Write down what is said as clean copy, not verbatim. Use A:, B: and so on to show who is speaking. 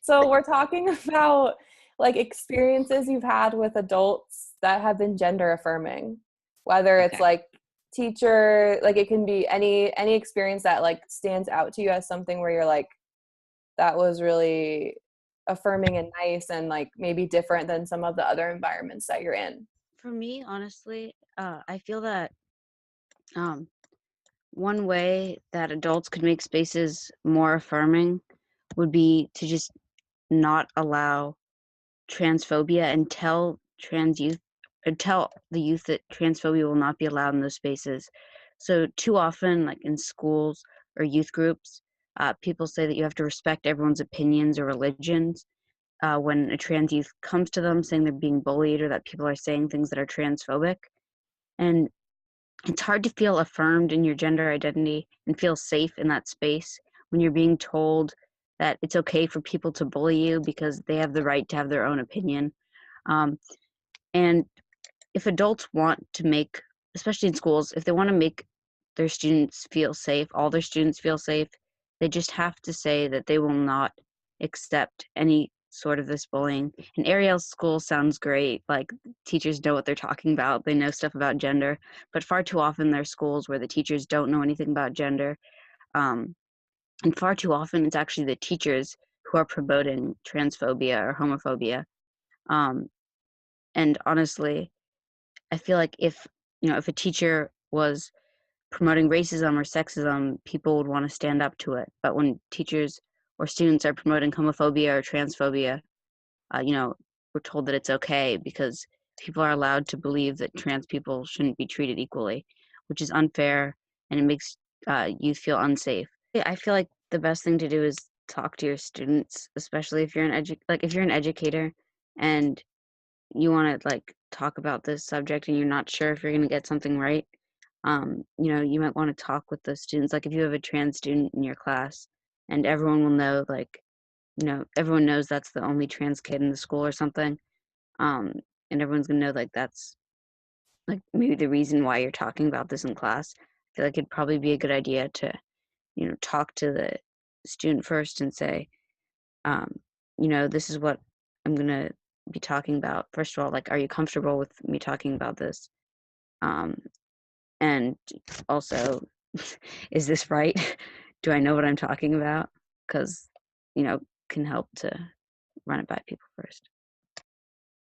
A: So we're talking about like experiences you've had with adults that have been gender affirming, whether it's
B: Okay.
A: like teacher, like it can be any experience that like stands out to you as something where you're like, that was really affirming and nice and like maybe different than some of the other environments that you're in.
B: For me, honestly, I feel that um, one way that adults could make spaces more affirming would be to just not allow transphobia and tell the youth that transphobia will not be allowed in those spaces. So too often, like in schools or youth groups, people say that you have to respect everyone's opinions or religions. When a trans youth comes to them saying they're being bullied or that people are saying things that are transphobic, and it's hard to feel affirmed in your gender identity and feel safe in that space when you're being told that it's okay for people to bully you because they have the right to have their own opinion. Um, and if adults want to make, especially in schools, if they want to make their students feel safe, all their students feel safe, they just have to say that they will not accept any sort of this bullying. And Ariel's school sounds great. Like teachers know what they're talking about. They know stuff about gender, but far too often there are schools where the teachers don't know anything about gender. Um, and far too often it's actually the teachers who are promoting transphobia or homophobia. Um, and honestly, I feel like if a teacher was promoting racism or sexism, people would want to stand up to it. But when teachers or students are promoting homophobia or transphobia, we're told that it's okay because people are allowed to believe that trans people shouldn't be treated equally, which is unfair and it makes youth feel unsafe. I feel like the best thing to do is talk to your students, especially if you're if you're an educator and you want to like talk about this subject and you're not sure if you're going to get something right. You might want to talk with the students, like if you have a trans student in your class and everyone will know, like, everyone knows that's the only trans kid in the school or something. um and everyone's going to know like that's like maybe the reason why you're talking about this in class. I feel like it'd probably be a good idea to talk to the student first and say, um, this is what I'm gonna be talking about. First of all, like, are you comfortable with me talking about this? Um, and also, is this right? Do I know what I'm talking about? Because, can help to run it by people first.